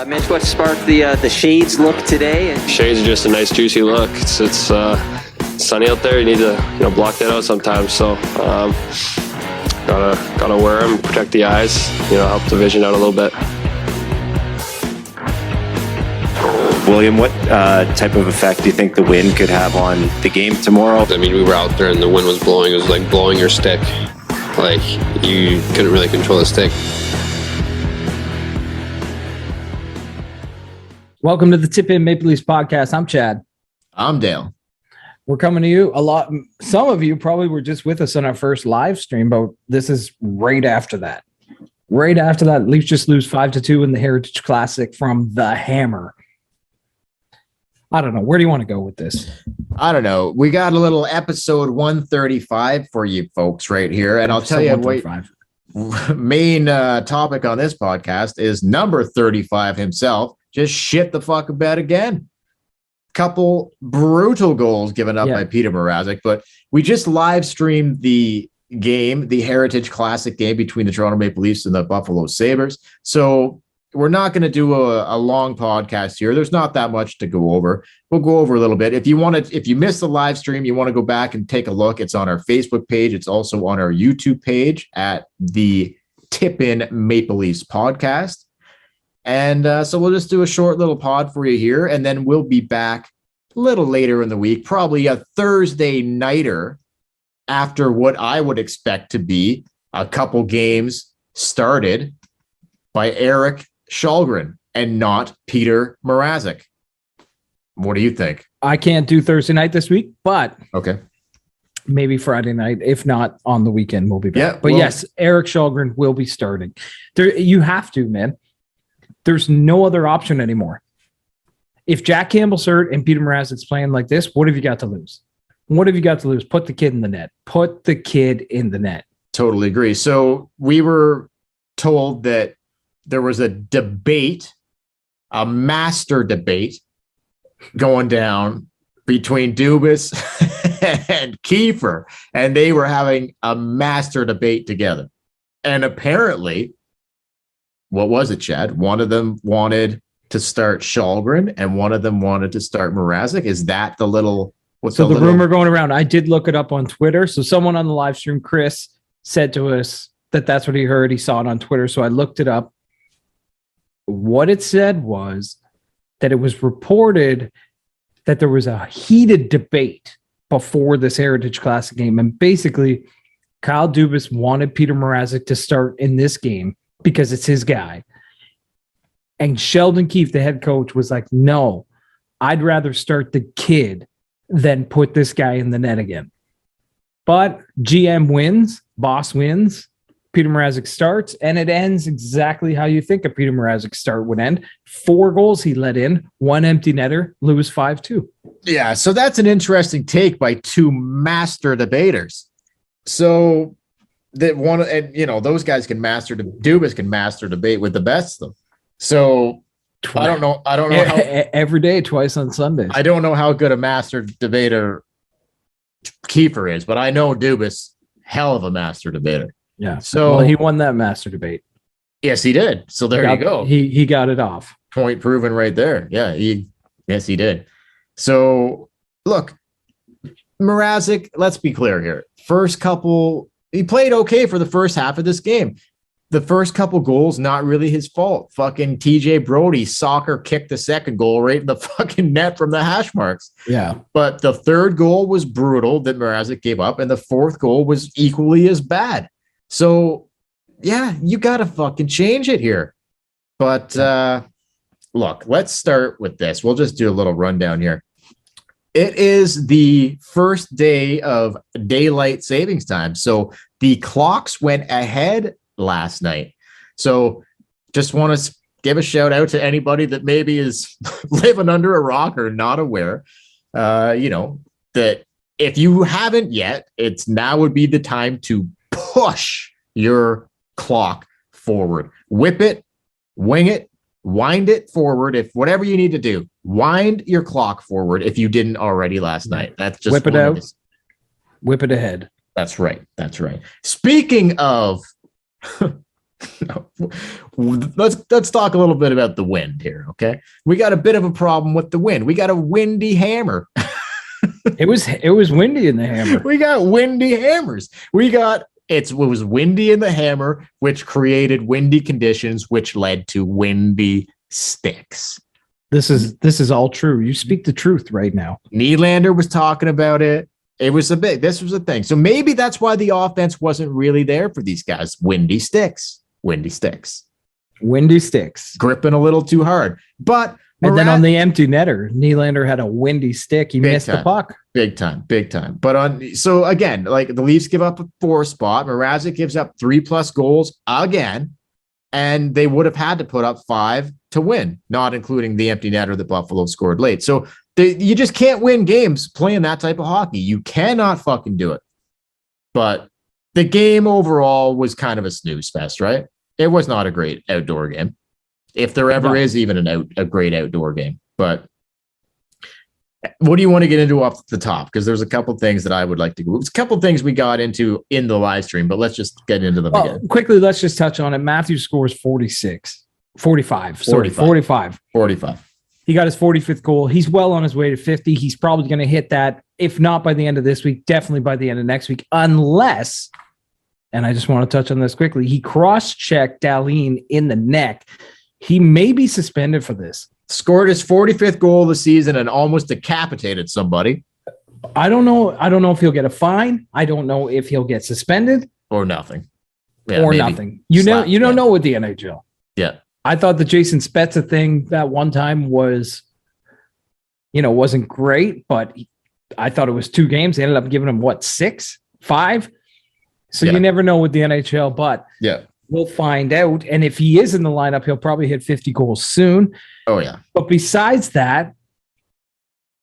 Mitch, what sparked the Shades look today? Shades are just a nice, juicy look. It's sunny out there. You need to block that out sometimes. So gotta wear them, protect the eyes. Help the vision out a little bit. William, what type of effect do you think the wind could have on the game tomorrow? I mean, we were out there and the wind was blowing. It was like blowing your stick. Like, you couldn't really control the stick. Welcome to the Tip In Maple Leafs podcast. I'm Chad. I'm Dale. We're coming to you a lot. Some of you probably were just with us on our first live stream, but this is right after that. Right after that, Leafs just lose 5-2 in the Heritage Classic from the Hammer. I don't know. Where do you want to go with this? I don't know. We got a little episode 135 for you folks right here. And I'll tell you what, main topic on this podcast is number 35 himself. Just shit the fuck about again. Couple brutal goals given up by Peter Mrazek, but we just live streamed the game, the Heritage Classic game between the Toronto Maple Leafs and the Buffalo Sabres. So we're not going to do a long podcast here. There's not that much to go over. We'll go over a little bit. If you missed the live stream, you want to go back and take a look. It's on our Facebook page. It's also on our YouTube page at the Tip In Maple Leafs podcast. And so we'll just do a short little pod for you here, and then we'll be back a little later in the week, probably a Thursday nighter after what I would expect to be a couple games started by Erik Källgren and not Peter Mrazek. What do you think? I can't do Thursday night this week, but okay, maybe Friday night. If not, on the weekend we'll be back. Yeah, but yes, Erik Källgren will be starting. You have to, man. There's no other option anymore. If Jack Campbell's hurt and Peter Mrazek's playing like this, what have you got to lose? What have you got to lose? Put the kid in the net. Put the kid in the net. Totally agree. So we were told that there was a debate, a master debate going down between Dubas and Kiefer, and they were having a master debate together. And apparently, what was it, Chad? One of them wanted to start Källgren and one of them wanted to start Mrazek. Is that the little... So the rumor going around, I did look it up on Twitter. So someone on the live stream, Chris, said to us that that's what he heard. He saw it on Twitter. So I looked it up. What it said was that it was reported that there was a heated debate before this Heritage Classic game. And basically, Kyle Dubas wanted Peter Mrazek to start in this game because it's his guy. And Sheldon Keefe, the head coach, was like, no, I'd rather start the kid than put this guy in the net again. But GM wins, boss wins, Peter Mrazek starts, and it ends exactly how you think a Peter Mrazek start would end. 4 goals he let in, 1 empty netter, lose 5-2. Yeah, so that's an interesting take by 2 master debaters. So that one, and those guys can master, Dubas can master debate with the best of them. So I don't know how every day, twice on Sundays. I don't know how good a master debater Kiefer is, but I know Dubas, hell of a master debater. Yeah. So he won that master debate. Yes, he did. So there you go. He got it off. Point proven right there. Yeah. He did. So look, Mrazek, let's be clear here. He played okay for the first half of this game. The first couple goals, not really his fault. Fucking TJ Brody soccer kicked the second goal right in the fucking net from the hash marks. Yeah. But the third goal was brutal that Mrazek gave up, and the fourth goal was equally as bad. So, yeah, you got to fucking change it here. But look, let's start with this. We'll just do a little rundown here. It is the first day of daylight savings time. So the clocks went ahead last night. So just want to give a shout out to anybody that maybe is living under a rock or not aware, that if you haven't yet, now would be the time to push your clock forward. Whip it, wing it, wind it forward. If whatever you need to do, wind your clock forward if you didn't already last night. That's just whip it out, whip it ahead. That's right. Speaking of let's talk a little bit about the wind here, okay? We got a bit of a problem with the wind. We got a windy hammer. It was windy in the hammer. We got windy hammers. It was windy in the hammer, which created windy conditions, which led to windy sticks. This is all true. You speak the truth right now. Nylander was talking about it. This was a thing. So maybe that's why the offense wasn't really there for these guys. Windy sticks. Gripping a little too hard. But and then on the empty netter, Nylander had a windy stick. He missed the puck. Big time. But so again, like the Leafs give up a 4 spot. Mrazek gives up 3+ goals again. And they would have had to put up 5 to win, not including the empty netter that Buffalo scored late. So you just can't win games playing that type of hockey. You cannot fucking do it. But the game overall was kind of a snooze fest, right? It was not a great outdoor game, if there ever is even a great outdoor game. But what do you want to get into off the top? Because there's a couple things that I would like to go. It's a couple things we got into in the live stream, but let's just get into them again. Quickly, let's just touch on it. Matthews scores 45. He got his 45th goal. He's well on his way to 50. He's probably going to hit that, if not by the end of this week, definitely by the end of next week, unless, and I just want to touch on this quickly, he cross-checked Dahlin in the neck. He may be suspended for this. Scored his 45th goal of the season and almost decapitated somebody. I don't know if he'll get a fine. I don't know if he'll get suspended. Or nothing. Yeah, or nothing. You don't know with the NHL. Yeah. I thought the Jason Spezza thing that one time was, wasn't great, but I thought it was 2 games. They ended up giving him 6, 5. So you never know with the NHL, but we'll find out. And if he is in the lineup, he'll probably hit 50 goals soon. Oh yeah. But besides that,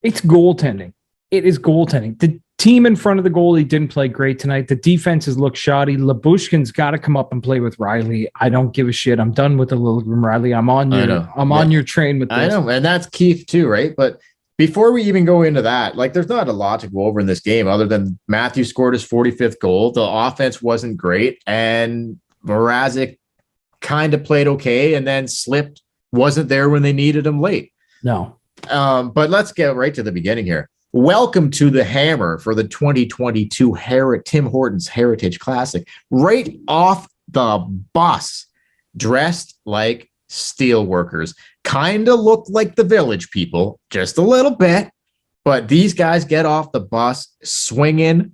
it's goaltending. It is goaltending. The team in front of the goalie didn't play great tonight. The defenses look shoddy. Labushkin's got to come up and play with Riley. I don't give a shit. I'm done with the Liljegren Riley. I'm on your train with this. I know, and that's Keith too, right? But before we even go into that, there's not a lot to go over in this game other than Matthew scored his 45th goal. The offense wasn't great, and Mrazek kind of played okay and then slipped. Wasn't there when they needed him late. No. But let's get right to the beginning here. Welcome to the Hammer for the 2022 Tim Hortons Heritage Classic. Right off the bus, dressed like steel workers. Kind of looked like the Village people, just a little bit. But these guys get off the bus swinging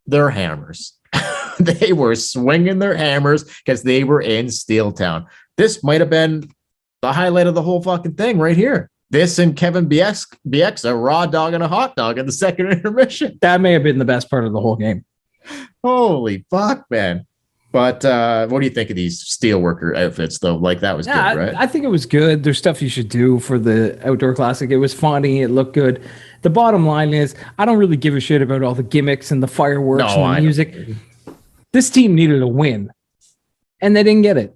their hammers. They were swinging their hammers because they were in Steeltown. This might have been the highlight of the whole fucking thing right here. This and Kevin Bieksa raw dog and a hot dog in the second intermission. That may have been the best part of the whole game. Holy fuck, man. But what do you think of these steelworker outfits, though? That was good, right? I think it was good. There's stuff you should do for the Outdoor Classic. It was funny. It looked good. The bottom line is I don't really give a shit about all the gimmicks and the fireworks and the music. This team needed a win, and they didn't get it.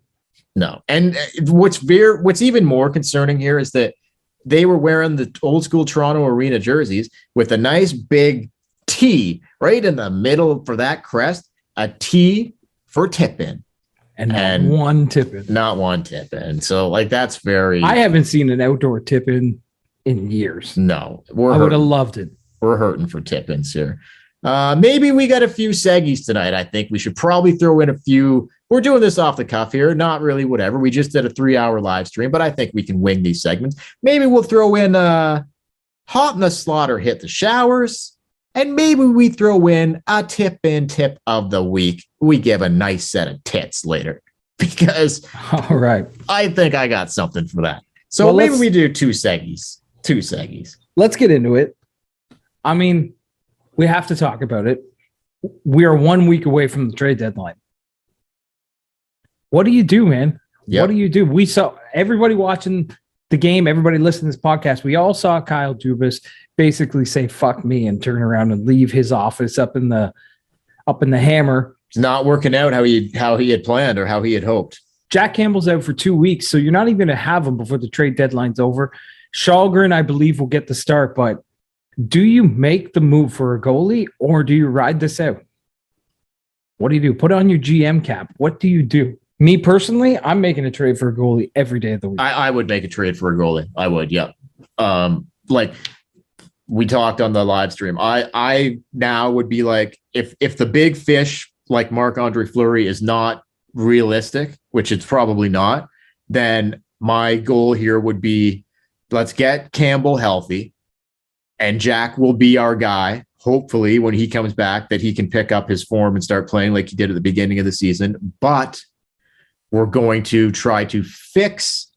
No. And what's even more concerning here is that they were wearing the old school Toronto Arena jerseys with a nice big T right in the middle for that crest, a T for tip-in. And not one tip-in. Not one tip-in. So, that's very... I haven't seen an outdoor tip-in in years. No. I would have loved it. We're hurting for tip-ins here. Maybe we got a few seggies tonight. I think we should probably throw in a few. We're doing this off the cuff here. Not really whatever. We just did a 3-hour live stream, but I think we can wing these segments. Maybe we'll throw in Hot in the Slaughter hit the showers. And maybe we throw in a tip-in tip of the week. We give a nice set of tits later. Because all right, I think I got something for that. So maybe we do 2 seggies. 2 seggies. Let's get into it. I mean, we have to talk about it. We are 1 week away from the trade deadline. What do you do, man? Yep. What do you do? We saw everybody watching the game, everybody listening to this podcast. We all saw Kyle Dubas basically say "fuck me" and turn around and leave his office up in the Hammer. It's not working out how he had planned or how he had hoped. Jack Campbell's out for 2 weeks, so you're not even going to have him before the trade deadline's over. Shalgren, I believe, will get the start, but do you make the move for a goalie or do you ride this out? What do you do? Put on your GM cap. What do you do? Me personally, I'm making a trade for a goalie every day of the week. I would make a trade for a goalie. I would, yeah. Like we talked on the live stream. I now would be like, if the big fish like Marc-Andre Fleury is not realistic, which it's probably not, then my goal here would be, let's get Campbell healthy, and Jack will be our guy. Hopefully, when he comes back, that he can pick up his form and start playing like he did at the beginning of the season. But we're going to try to fix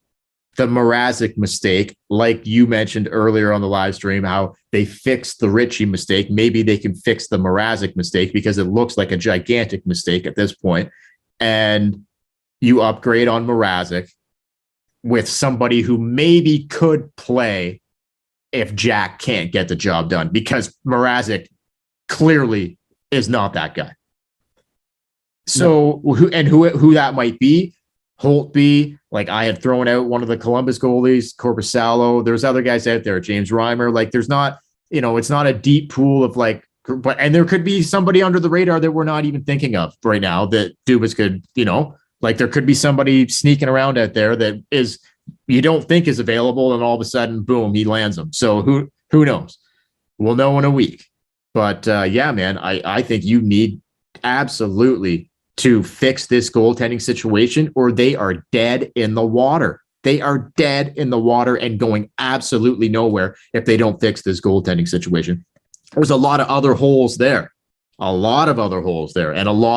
the Mrazek mistake, like you mentioned earlier on the live stream, how they fixed the Ritchie mistake. Maybe they can fix the Mrazek mistake because it looks like a gigantic mistake at this point. And you upgrade on Mrazek with somebody who maybe could play if Jack can't get the job done, because Mrazek clearly is not that guy. So who that might be, Holtby, like I had thrown out one of the Columbus goalies, Korpisalo. There's other guys out there, James Reimer. Like there's not, it's not a deep pool of like, and there could be somebody under the radar that we're not even thinking of right now that Dubas could, like there could be somebody sneaking around out there that is, you don't think is available, and all of a sudden, boom, he lands them. So who knows? We'll know in a week. But yeah, man, I think you need absolutely to fix this goaltending situation, or they are dead in the water. They are dead in the water and going absolutely nowhere if they don't fix this goaltending situation. There's a lot of other holes there, and a lot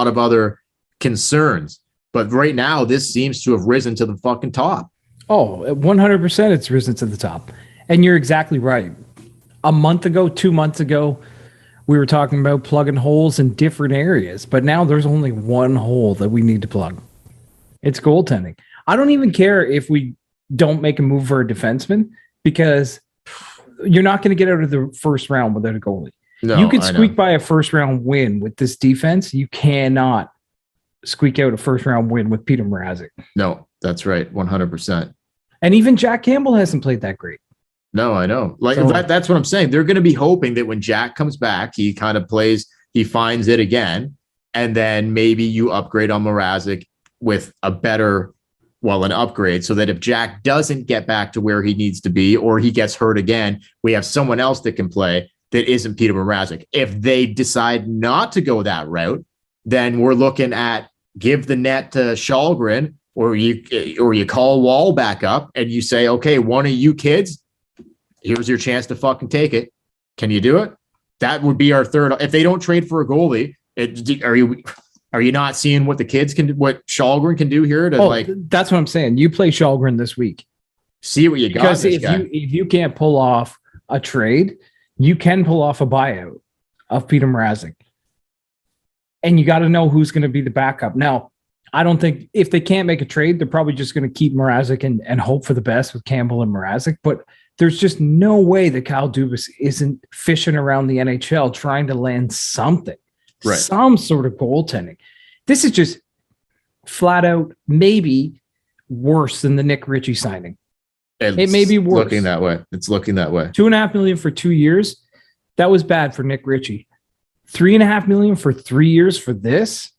of other concerns. But right now, this seems to have risen to the fucking top. Oh, 100% it's risen to the top. And you're exactly right. A month ago, 2 months ago, we were talking about plugging holes in different areas, but now there's only one hole that we need to plug. It's goaltending. I don't even care if we don't make a move for a defenseman, because you're not going to get out of the first round without a goalie. No, you could squeak by a first round win with this defense. You cannot squeak out a first round win with Peter Mrazek. No, that's right. 100%. And even Jack Campbell hasn't played that great. No, I know. Like that's what I'm saying. They're going to be hoping that when Jack comes back, he kind of plays, he finds it again. And then maybe you upgrade on Mrazek with an upgrade, so that if Jack doesn't get back to where he needs to be, or he gets hurt again, we have someone else that can play that isn't Peter Mrazek. If they decide not to go that route, then we're looking at give the net to Shalgren, or you call Wall back up and you say, okay, one of you kids, here's your chance to fucking take it. Can you do it? That would be our third. If they don't trade for a goalie, are you not seeing what the kids can do, what Shalgren can do here? That's what I'm saying. You play Shalgren this week. See what you got. Because if you can't pull off a trade, you can pull off a buyout of Peter Mrazek. And you got to know who's going to be the backup. Now, I don't think if they can't make a trade, they're probably just going to keep Mrazek and hope for the best with Campbell and Mrazek. But there's just no way that Kyle Dubas isn't fishing around the NHL trying to land something, some sort of goaltending. This is just flat out maybe worse than the Nick Ritchie signing. It may be worse. Looking that way. It's looking that way. $2.5 million for 2 years. That was bad for Nick Ritchie. $3.5 million for 3 years for this.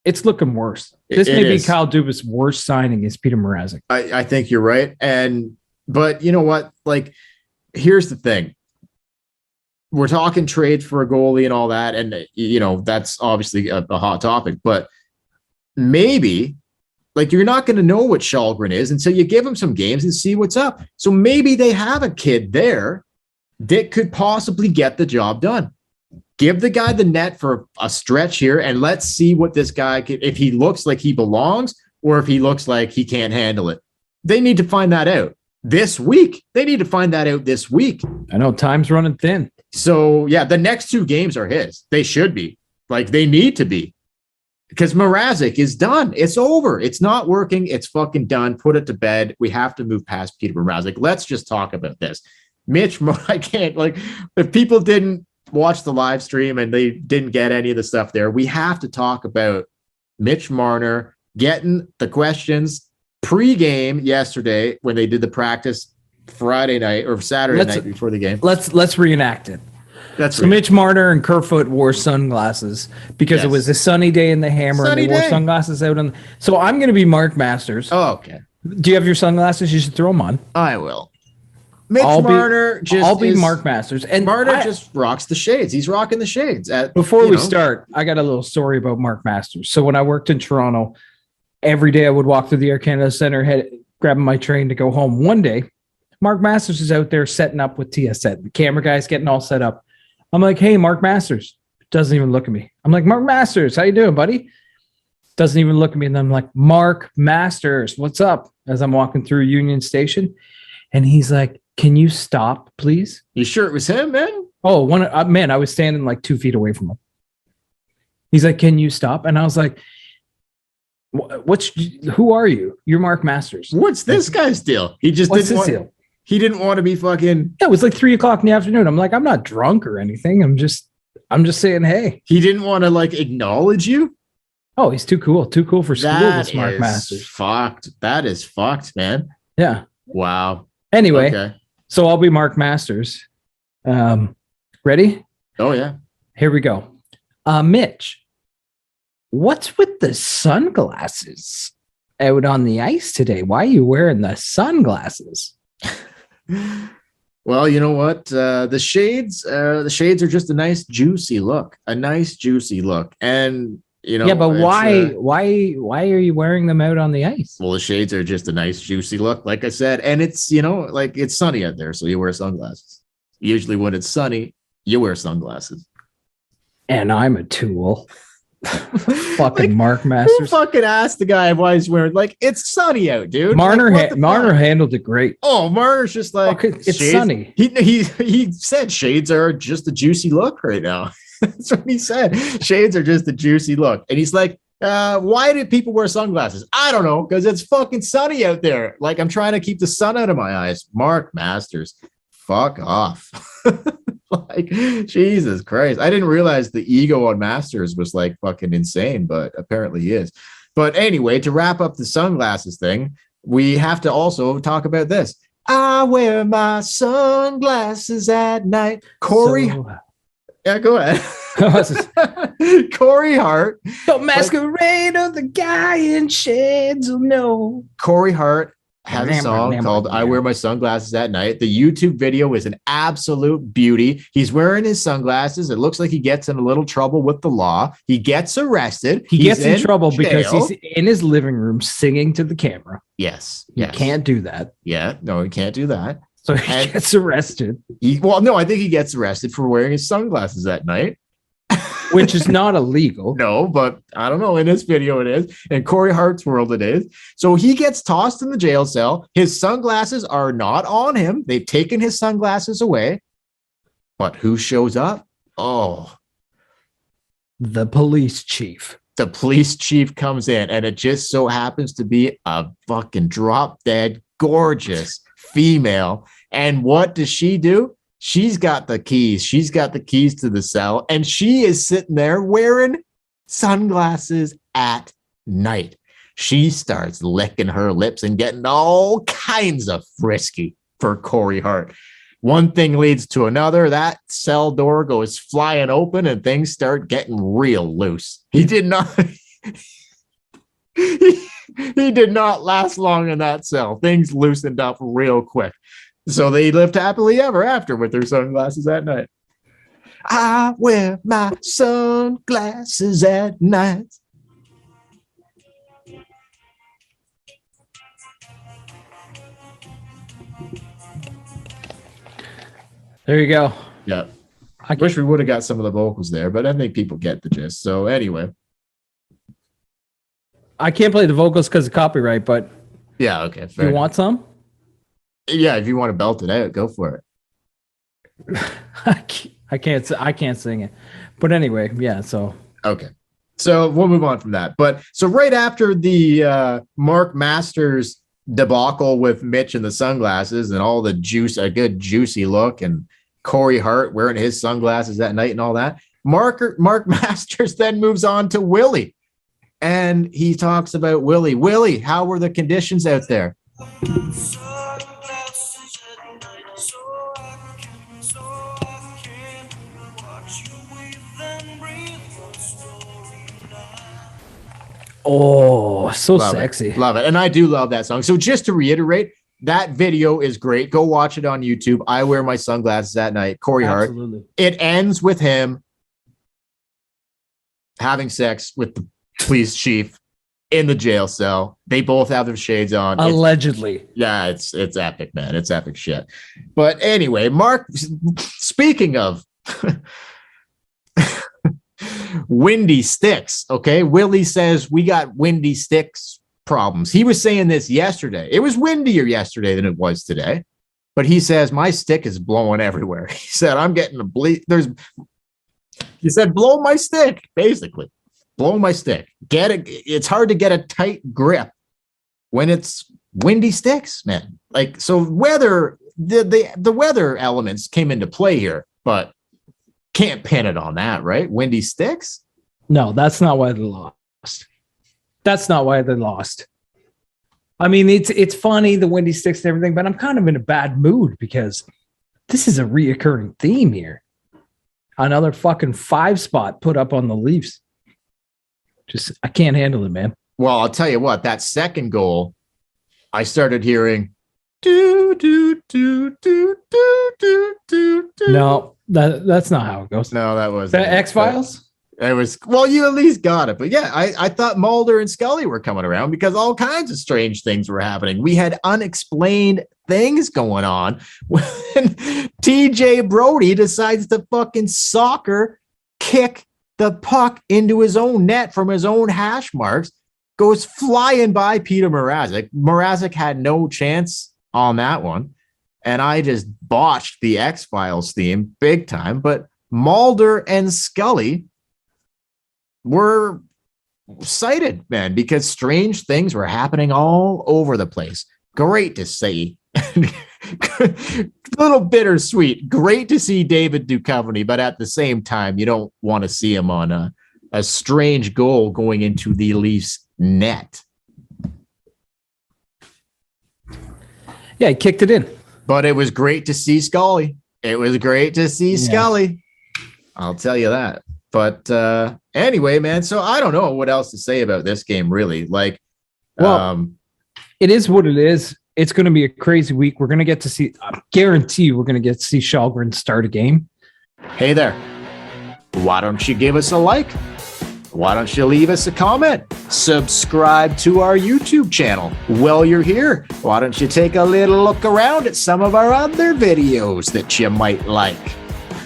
It's looking worse. This may be Kyle Dubas' worst signing is Peter Mrazek. I think you're right. But you know what? Like, here's the thing. We're talking trades for a goalie and all that. And, that's obviously a hot topic. But maybe, like, you're not going to know what Shalgren is until you give him some games and see what's up. So maybe they have a kid there that could possibly get the job done. Give the guy the net for a stretch here, and let's see what this guy can, if he looks like he belongs or if he looks like he can't handle it. They need to find that out this week. They need to find that out this week. I know time's running thin. So, yeah, the next 2 games are his. They should be. Like, they need to be. Because Mrazek is done. It's over. It's not working. It's fucking done. Put it to bed. We have to move past Peter Mrazek. Let's just talk about this. Mitch, I can't, like, if people didn't watch the live stream and they didn't get any of the stuff there, we have to talk about Mitch Marner getting the questions pre-game yesterday when they did the practice Friday night or Saturday night before the game. Let's reenact it. That's So real. Mitch Marner and Kerfoot wore sunglasses because it Yes. was a sunny day in the Hammer, Sunny and they wore day. sunglasses out on. So I'm going to be Mark Masters. Oh, okay. Do you have your sunglasses? You should throw them on. I will. Mitch I'll Marner I'll be Mark Masters, and Marner just rocks the shades. He's rocking the shades. Before we start, I got a little story about Mark Masters. So when I worked in Toronto, every day I would walk through the Air Canada Centre, grabbing my train to go home. One day, Mark Masters is out there setting up with T.I.T. The camera guy's getting all set up. I'm like, hey, Mark Masters. Doesn't even look at me. I'm like, Mark Masters, how you doing, buddy? Doesn't even look at me. And I'm like, Mark Masters, what's up? As I'm walking through Union Station. And he's like, can you stop, please? You sure it was him, man? Oh, man, I was standing like 2 feet away from him. He's like, can you stop? And I was like, who are you? You're Mark Masters. What's this guy's deal? He just What's didn't his want. deal? He didn't want to be fucking. Yeah, it was like 3:00 in the afternoon. I'm like, I'm not drunk or anything. I'm just saying, hey. He didn't want to like acknowledge you. Oh, he's too cool for school. This Mark is Masters. fucked. That is fucked, man. Yeah. Wow. Anyway, Okay. so I'll be Mark Masters. Ready? Oh yeah. Here we go. Mitch, what's with the sunglasses out on the ice today? Why are you wearing the sunglasses? Well, you know what? The shades are just a nice juicy look. And you know, Yeah, but it's, why are you wearing them out on the ice? well, the shades are just a nice juicy look, like I said, and it's, you know, like it's sunny out there, so you wear sunglasses. Usually when it's sunny, you wear sunglasses. And I'm a tool. Fucking Like, Mark Who Masters. fucking asked the guy why he's wearing, like, it's sunny out, dude. Marner, Like, what the Marner fuck? handled it great. Oh, Marner's just like, Fuck, it's shades- sunny. He said shades are just a juicy look right now. That's what he said. Shades are just a juicy look. And he's like, why did people wear sunglasses? I don't know, because it's fucking sunny out there. Like, I'm trying to keep the sun out of my eyes. Mark Masters, fuck off. Like, Jesus Christ. I didn't realize the ego on Masters was like fucking insane, but apparently he is. But anyway, to wrap up the sunglasses thing, we have to also talk about this. I wear my sunglasses at night. Corey. Yeah, go ahead. Corey Hart. The masquerade of the guy in shades will know. Corey Hart has a song called I Wear My Sunglasses at Night. The YouTube video is an absolute beauty. He's wearing his sunglasses. It looks like he gets in a little trouble with the law. He gets arrested. He gets in trouble jail. because he's in his living room singing to the camera. Yes. You can't do that. Yeah. No, he can't do that. So he gets arrested. No, I think he gets arrested for wearing his sunglasses at night. Which is not illegal. No, but I don't know. In this video, it is. In Corey Hart's world, it is. So he gets tossed in the jail cell. His sunglasses are not on him. They've taken his sunglasses away. But who shows up? Oh, the police chief. The police chief comes in, and it just so happens to be a fucking drop dead gorgeous female. And what does she do? She's got the keys. She's got the keys to the cell, and she is sitting there wearing sunglasses at night. She starts licking her lips and getting all kinds of frisky for Corey Hart. One thing leads to another. That cell door goes flying open, and things start getting real loose. He did not. He did not last long in that cell. Things loosened up real quick. So they lived happily ever after with their sunglasses at night. I wear my sunglasses at night. There you go. Yeah. I wish we would have got some of the vocals there, but I think people get the gist. So anyway. I can't play the vocals because of copyright, but yeah, okay. If you want some? Yeah, if you want to belt it out, go for it. I can't sing it. But anyway, yeah, so okay. So we'll move on from that. But so right after the Mark Masters debacle with Mitch and the sunglasses and all the juice, a good juicy look, and Corey Hart wearing his sunglasses at night and all that, Mark Masters then moves on to Willie. And he talks about Willie. Willie, how were the conditions out there? Oh, so Love sexy. Love it. And I do love that song. So just to reiterate, that video is great. Go watch it on YouTube. I wear my sunglasses at night. Corey Hart. Absolutely. It ends with him having sex with the police chief in the jail cell. They both have their shades on. Allegedly. It's epic, man. It's epic shit. But anyway, Mark, speaking of windy sticks, okay? Willie says we got windy sticks problems. He was saying this yesterday. It was windier yesterday than it was today. But he says, my stick is blowing everywhere. He said, I'm getting a he said, blow my stick, basically. Blow my stick. Get it. It's hard to get a tight grip when it's windy sticks, man. Like, so weather, the weather elements came into play here, but can't pin it on that, right? Windy sticks? No, that's not why they lost. That's not why they lost. I mean, it's funny, the windy sticks and everything, but I'm kind of in a bad mood because this is a reoccurring theme here. Another fucking 5 spot put up on the Leafs. Just, I can't handle it, man. Well, I'll tell you what, that second goal, I started hearing do, do, do, do, do, do, do, do. No, that's not how it goes. No, that was The X-Files? It was, well, you at least got it. But yeah, I thought Mulder and Scully were coming around because all kinds of strange things were happening. We had unexplained things going on when TJ Brody decides to fucking soccer kick the puck into his own net from his own hash marks, goes flying by Peter Mrazek. Mrazek had no chance on that one. And I just botched the X-Files theme big time. But Mulder and Scully were cited, man, because strange things were happening all over the place. Great to see. A little bittersweet. Great to see David Duchovny, but at the same time, you don't want to see him on a strange goal going into the Leafs net. Yeah, he kicked it in. But it was great to see Scully. It was great to see Scully. I'll tell you that. But anyway, man, so I don't know what else to say about this game, really. Like, well, it is what it is. It's going to be a crazy week. We're going to get to see, I guarantee you, we're going to get to see Shalgren start a game. Hey there. Why don't you give us a like? Why don't you leave us a comment? Subscribe to our YouTube channel. While you're here, why don't you take a little look around at some of our other videos that you might like?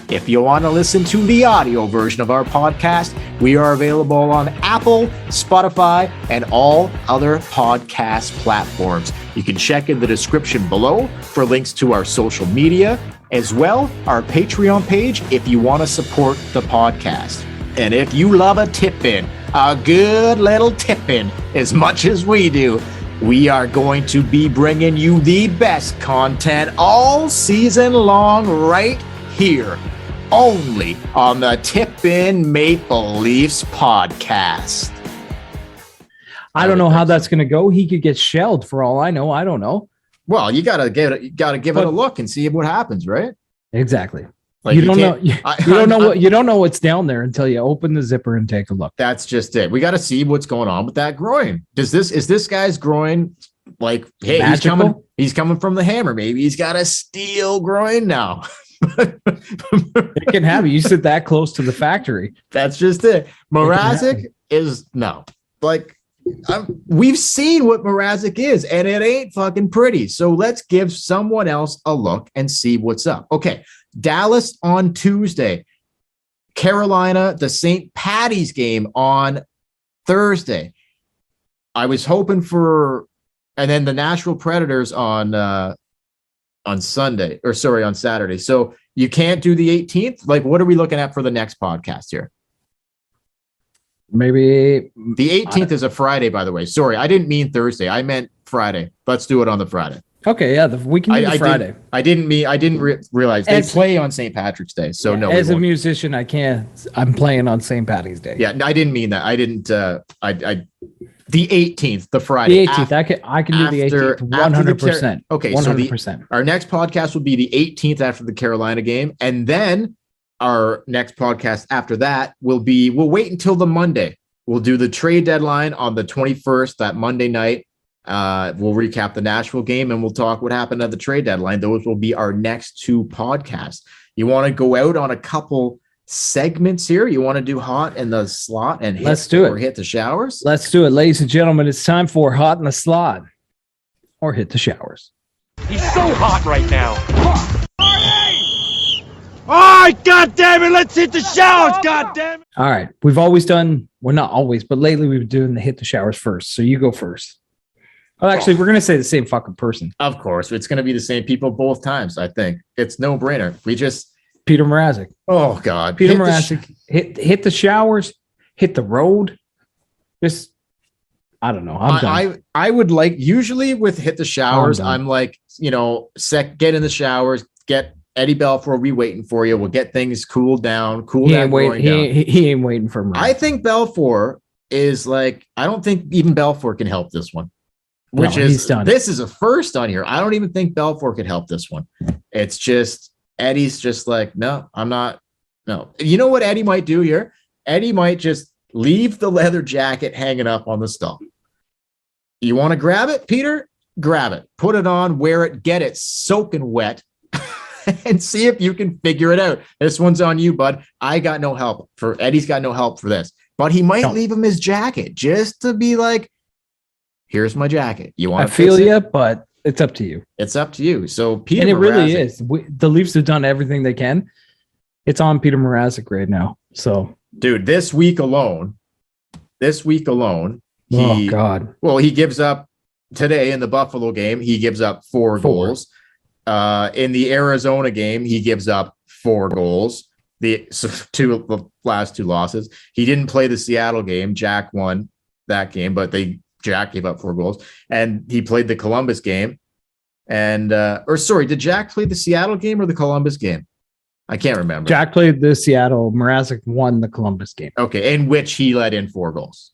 If you want to listen to the audio version of our podcast, we are available on Apple, Spotify, and all other podcast platforms. You can check in the description below for links to our social media, as well our Patreon page if you want to support the podcast. And if you love a tip-in, a good little tip-in, as much as we do, we are going to be bringing you the best content all season long right here. Only on the Tip In Maple Leafs podcast. I don't know how that's going to go. He could get shelled for all I know. I don't know. Well, you gotta give it a look and see what happens, right? Exactly. Like you don't know. You don't know what's down there until you open the zipper and take a look. That's just it. We got to see what's going on with that groin. Is this guy's groin like? Hey, magical? He's coming from the hammer. Maybe he's got a steel groin now. It can have you sit that close to the factory. That's just it. Mrazek is no, like we've seen what Mrazek is, and it ain't fucking pretty. So let's give someone else a look and see what's up. Okay, Dallas on Tuesday, Carolina, the St. Patty's game on Thursday. I was hoping for, and then the Nashville Predators on Sunday, or sorry, on Saturday. So you can't do the 18th. Like, what are we looking at for the next podcast here? Maybe the 18th is a Friday, by the way. Sorry, I didn't mean Thursday. I meant Friday. Let's do it on the Friday. Okay, yeah, we can do the Friday. I didn't realize they play on St. Patrick's Day. So no, as a musician, I'm playing on St. Patty's Day. Yeah, I didn't mean that. I didn't. The 18th, the Friday. The 18th. I can do the 18th. 100%. Okay, 100%. So our next podcast will be the 18th after the Carolina game, and then our next podcast after that will be. We'll wait until the Monday We'll do the trade deadline on the 21st, that Monday night. We'll recap the Nashville game and we'll talk what happened at the trade deadline. Those will be our next two podcasts. You want to go out on a couple segments here? You want to do hot in the slot and let's do it. Or hit the showers? Let's do it, ladies and gentlemen. It's time for hot in the slot or hit the showers. He's so hot right now. All right, God damn it, let's hit the showers, God damn it. All right. We've always done, well, not always, but lately we've been doing the hit the showers first. So you go first. Oh, actually, we're going to say the same fucking person. Of course. It's going to be the same people both times, I think. It's no brainer. We just... Peter Mrazek. Oh, God. Peter Mrazek. Hit the showers. Hit the road. Just, I don't know. I'm done. I would like, usually with hit the showers, I'm like, you know, get in the showers, get Eddie Belfour, we waiting for you. We'll get things cooled down. He ain't waiting for Mrazek. I think Belfour is like, I don't think even Belfour can help this one. This is a first on here. I don't even think Belfour could help this one. It's just Eddie's just like, no, I'm not. No, you know what Eddie might do here? Eddie might just leave the leather jacket hanging up on the stall. You want to grab it, Peter? Grab it, put it on, wear it, get it soaking wet, and see if you can figure it out. This one's on you, bud. Eddie's got no help for this, but he might leave him his jacket just to be like, here's my jacket. You want to feel you, but it's up to you. It's up to you. So Peter, and it really is. The Leafs have done everything they can. It's on Peter Mrazek right now. So, dude, this week alone, he gives up today in the Buffalo game. He gives up four goals. In the Arizona game, he gives up 4 goals. The last 2 losses. He didn't play the Seattle game. Jack won that game, but Jack gave up 4 goals, and he played the Columbus game. And did Jack play the Seattle game or the Columbus game? I can't remember. Jack played the Seattle. Mrazek won the Columbus game. Okay, in which he let in 4 goals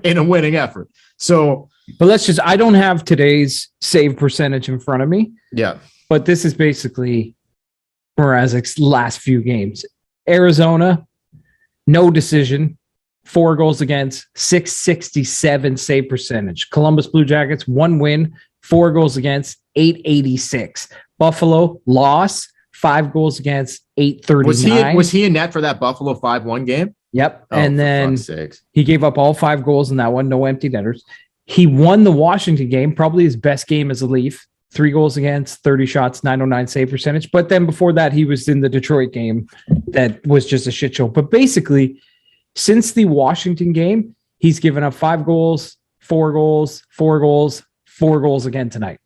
in a winning effort. So, but I don't have today's save percentage in front of me. Yeah, but this is basically Mrazek's last few games. Arizona, no decision. 4 goals against, 667 save percentage. Columbus Blue Jackets, 1 win, 4 goals against, 886. Buffalo, loss, 5 goals against, 839. Was he in net for that Buffalo 5-1 game? Yep. And then he gave up all 5 goals in that one, no empty netters. He won the Washington game, probably his best game as a Leaf. 3 goals against, 30 shots, 909 save percentage. But then before that, he was in the Detroit game that was just a shit show. But basically, since the Washington game, he's given up 5 goals, 4 goals, 4 goals, 4 goals again tonight.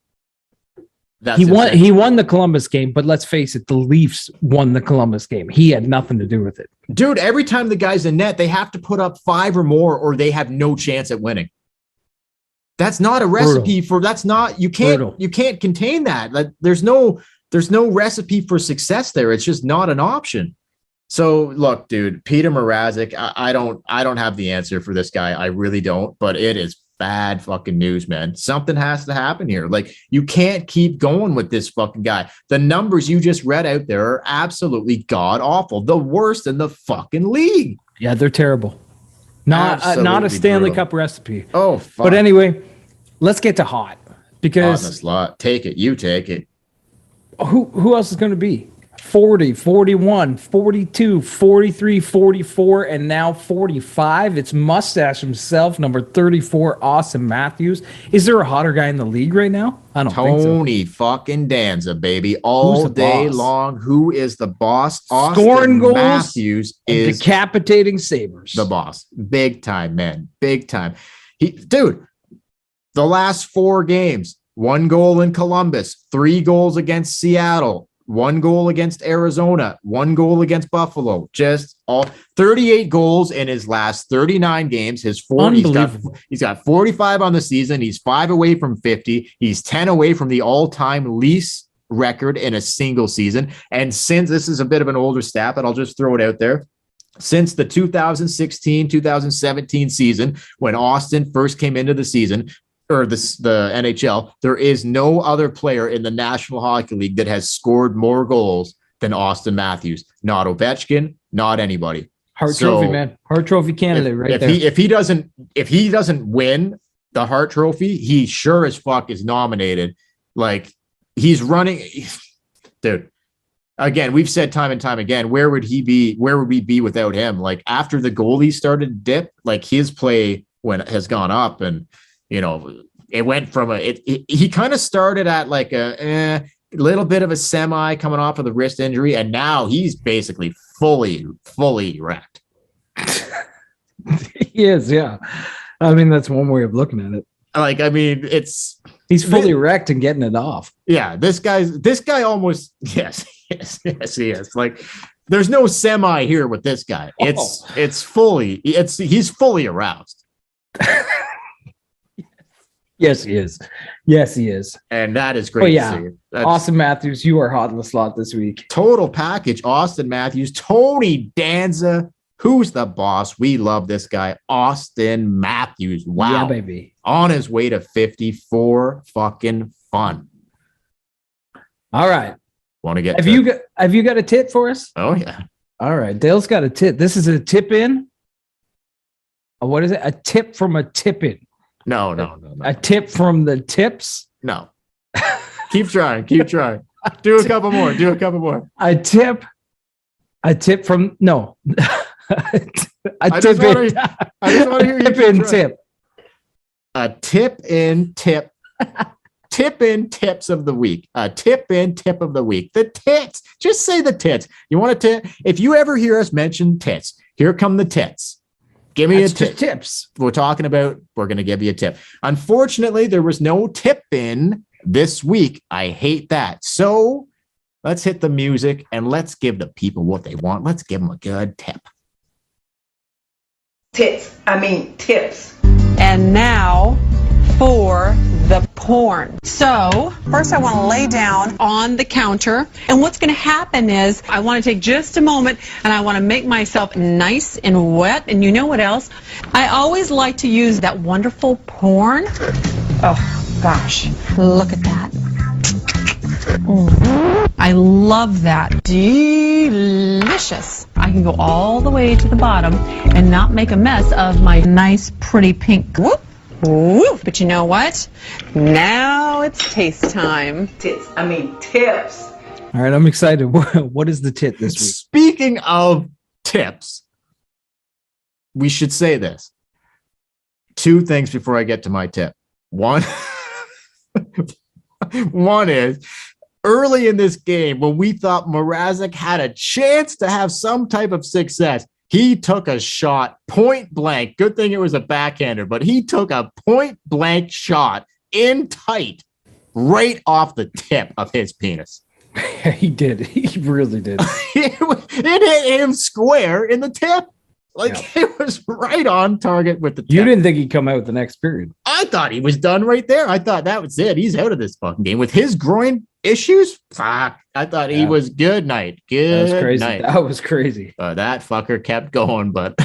He won the Columbus game, but let's face it, the Leafs won the Columbus game. He had nothing to do with it. Dude, every time the guy's in net, they have to put up 5 or more or they have no chance at winning. That's not a recipe you can't contain that. Like, there's no recipe for success there. It's just not an option. So look, dude, Peter Mrazek, I don't have the answer for this guy. I really don't, but it is bad fucking news, man. Something has to happen here. Like, you can't keep going with this fucking guy. The numbers you just read out there are absolutely god awful. The worst in the fucking league. Yeah, they're terrible. Not a Stanley Cup recipe. Oh, fuck. But anyway, let's get to hot because hot in the slot. Take it. You take it. Who else is going to be? 40, 41, 42, 43, 44, and now 45. It's Mustache himself, number 34, Austin Matthews. Is there a hotter guy in the league right now? I don't think so. Tony fucking Danza, baby. All day long. Who is the boss? Scoring goals. Matthews is decapitating Sabres. The boss. Big time, man. Big time. The last 4 games, 1 goal in Columbus, 3 goals against Seattle, 1 goal against Arizona, 1 goal against Buffalo. Just all 38 goals in his last 39 games. He's got 45 on the season. He's 5 away from 50. He's 10 away from the all-time Leafs record in a single season. And since this is a bit of an older stat, but I'll just throw it out there. Since the 2016-2017 season, when Austin first came into the season, or the NHL, there is no other player in the National Hockey League that has scored more goals than Austin Matthews. Not Ovechkin, not anybody. Hart So, Trophy, man. Hart Trophy candidate right there. If he doesn't win the Hart Trophy, he sure as fuck is nominated. Like, he's running, dude. Again, we've said time and time again, where would he be? Where would we be without him? Like, after the goalie started to dip, like, his play has gone up, and it went from he kind of started at like a little bit of a semi coming off of the wrist injury, and now he's basically fully wrecked. He is, yeah. I mean, that's one way of looking at it. Like, I mean, he's fully wrecked and getting it off. Yeah, this guy almost yes, he is. Like, there's no semi here with this guy. He's fully aroused. Yes, he is. Yes, he is. And that is great to see. That's Austin Matthews, you are hot in the slot this week. total package. Austin Matthews, Tony Danza. Who's the boss? We love this guy, Austin Matthews. Wow, Yeah, baby. on his way to 54. Fucking fun. All right. Want to get? Have you got a tip for us? Oh yeah. All right. Dale's got a tip. This is a tip in. What is it? A tip from a tip in. No. A tip from the tips. No. Keep trying. Do a couple more. A tip from no. I just want to hear you tip in try. tip. A tip in tip. Tip in tips of the week. A tip in tip of the week. The tits. Just say the tits. You want to tip? If you ever hear us mention tits, here come the tits. Give me That's a tip. just tips. We're going to give you a tip. Unfortunately, there was no tip in this week. I hate that. So let's hit the music and let's give the people what they want. Let's give them a good tip. Tips. And now for the porn. So first I want to lay down on the counter, and what's going to happen is I want to take just a moment and I want to make myself nice and wet. And you know what else? I always like to use that wonderful porn. Oh gosh, look at that. I love that. Delicious. I can go all the way to the bottom and not make a mess of my nice, pretty pink. Whoop, whoop. But you know what? Now it's taste time. Tips. All right, I'm excited. What is the tip this week? Speaking of tips, we should say this. Two things before I get to my tip. One is, early in this game, when we thought Mrazek had a chance to have some type of success, he took a shot point blank. Good thing it was a backhander, but he took a point blank shot in tight right off the tip of his penis. He did. He really did. It hit him square in the tip. Like, It was right on target with the tip. You didn't think he'd come out the next period. I thought he was done right there. I thought that was it. He's out of this fucking game with his groin issues. Fuck. I thought he was good night. Good That was crazy. night. That was crazy. That fucker kept going, but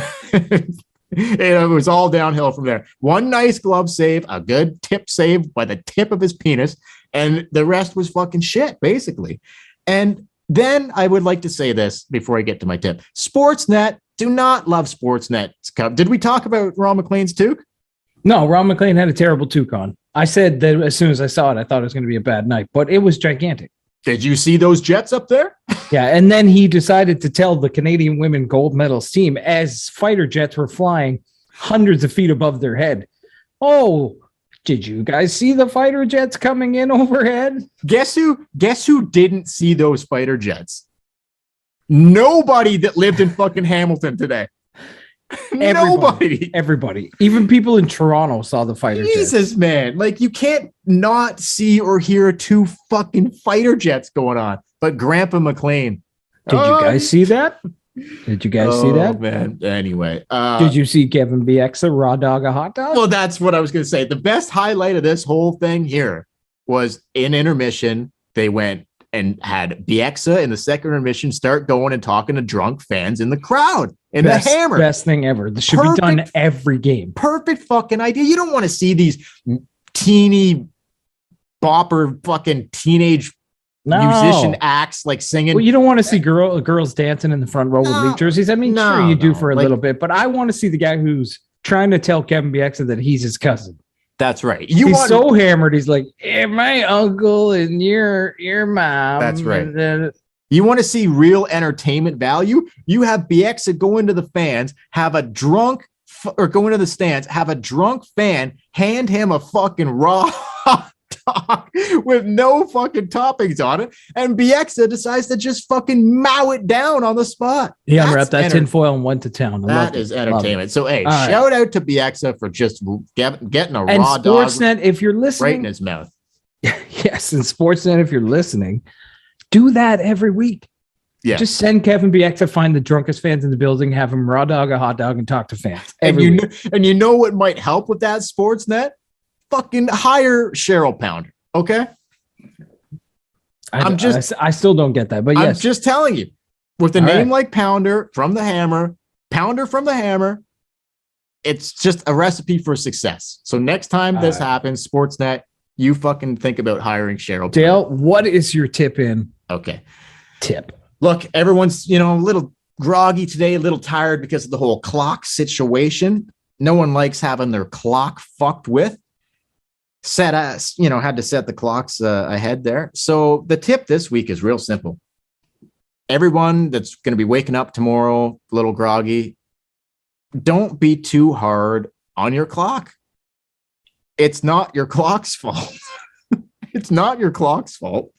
it was all downhill from there. One nice glove save, a good tip save by the tip of his penis, and the rest was fucking shit, basically. And then I would like to say this before I get to my tip. Sportsnet, do not love Sportsnet. Did we talk about Ron McLean's toque? No, Ron McLean had a terrible toucan. I said that as soon as I saw it, I thought it was going to be a bad night, but it was gigantic. Did you see those jets up there? Yeah, and then he decided to tell the Canadian women gold medals team as fighter jets were flying hundreds of feet above their head. Oh, did you guys see the fighter jets coming in overhead? Guess who didn't see those fighter jets? Nobody that lived in fucking Hamilton today. Everybody. Even people in Toronto saw the fighter jets. Jesus, man. Like, you can't not see or hear two fucking fighter jets going on. But Grandpa McLean. Did you guys see that? Did you guys see that? Man. Anyway. Did you see Kevin Bieksa raw dog a hot dog? Well, that's what I was going to say. The best highlight of this whole thing here was in intermission. They went and had Bieksa in the second intermission start going and talking to drunk fans in the crowd in the Hammer. Best thing ever. This should be done every game. Perfect fucking idea. You don't want to see these teeny bopper fucking teenage musician acts like singing. Well, you don't want to see girls dancing in the front row with leaf jerseys. I mean, sure you do for a little bit, but I want to see the guy who's trying to tell Kevin Bieksa that he's his cousin. That's right. He's so hammered. He's like, hey, my uncle and your mom. That's right. You want to see real entertainment value? You have Bieksa go into the fans, have a drunk, or go into the stands, have a drunk fan hand him a fucking raw dog with no fucking toppings on it, and Bieksa decides to just fucking mow it down on the spot. He unwrapped that tinfoil and went to town. That is entertainment. So, hey, shout out to Bieksa for just getting a raw dog. Sportsnet, if you're listening, right in his mouth. Yes, and Sportsnet, if you're listening, do that every week. Yeah. Just send Kevin Bieksa, find the drunkest fans in the building, have him raw dog a hot dog, and talk to fans. And you know what might help with that, Sportsnet? Fucking hire Cheryl Pounder, okay? I still don't get that, but yes. I'm just telling you, with a name like Pounder from the Hammer, it's just a recipe for success. So next time this happens, Sportsnet, you fucking think about hiring Cheryl Pounder. Dale, what is your tip in? Okay. Tip. Look, everyone's, a little groggy today, a little tired because of the whole clock situation. No one likes having their clock fucked with. Had to set the clocks ahead there. So the tip this week is real simple. Everyone that's going to be waking up tomorrow, a little groggy, don't be too hard on your clock. It's not your clock's fault. It's not your clock's fault.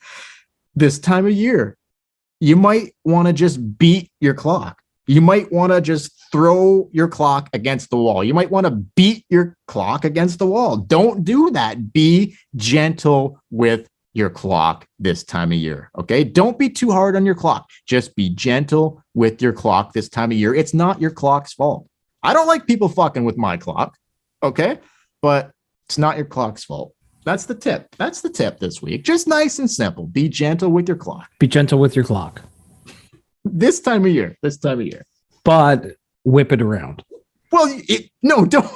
This time of year, you might want to just beat your clock. You might want to just throw your clock against the wall. You might want to beat your clock against the wall. Don't do that. Be gentle with your clock this time of year. Okay. Don't be too hard on your clock. Just be gentle with your clock this time of year. It's not your clock's fault. I don't like people fucking with my clock. Okay. But it's not your clock's fault. That's the tip. That's the tip this week. Just nice and simple. Be gentle with your clock. Be gentle with your clock. This time of year. But whip it around. Well, don't.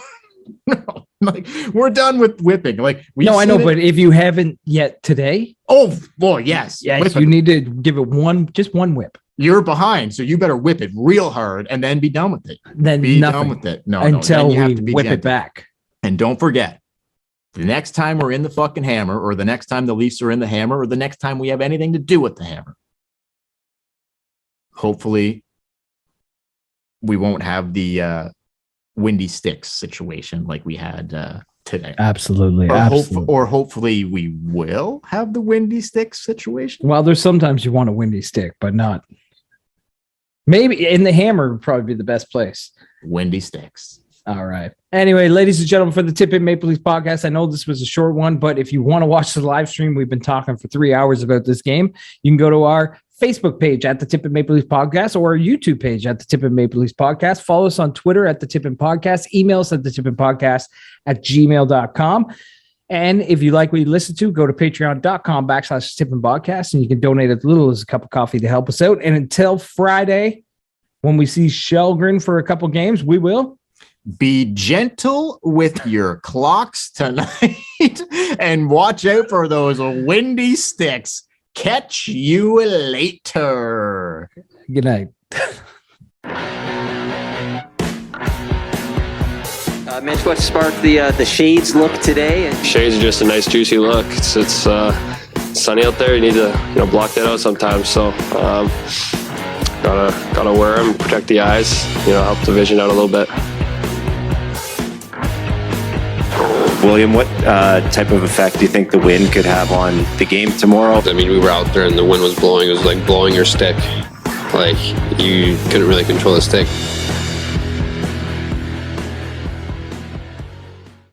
No, like we're done with whipping. Like I know, but if you haven't yet today. Oh, boy, yes. Yes, you need to give it just one whip. You're behind, so you better whip it real hard and then be done with it. Then be nothing. Done with it. Until we whip it back. And don't forget, the next time we're in the fucking Hammer, or the next time the Leafs are in the Hammer, or the next time we have anything to do with the Hammer, hopefully we won't have the windy sticks situation like we had today. Absolutely. Hopefully we will have the windy sticks situation. Well, there's sometimes you want a windy stick, but not. Maybe in the Hammer would probably be the best place. Windy sticks. All right. Anyway, ladies and gentlemen, for the Tip in Maple Leafs podcast, I know this was a short one, but if you want to watch the live stream, we've been talking for 3 hours about this game. You can go to our Facebook page at the Tip in Maple Leafs podcast, or our YouTube page at the Tip in Maple Leafs podcast. Follow us on Twitter at the Tip in Podcast. Email us at the Tip in Podcast at gmail.com. And if you like what you listen to, go to patreon.com/Tip in Podcast, and you can donate as little as a cup of coffee to help us out. And until Friday, when we see Shelgren for a couple games, we will be gentle with your clocks tonight and watch out for those windy sticks. Catch you later. Good night. Mitch, what sparked the Shades look today? Shades are just a nice, juicy look. It's sunny out there. You need to block that out sometimes. So gotta wear them, protect the eyes. Help the vision out a little bit. William, what type of effect do you think the wind could have on the game tomorrow? I mean, we were out there and the wind was blowing. It was like blowing your stick. Like, you couldn't really control the stick.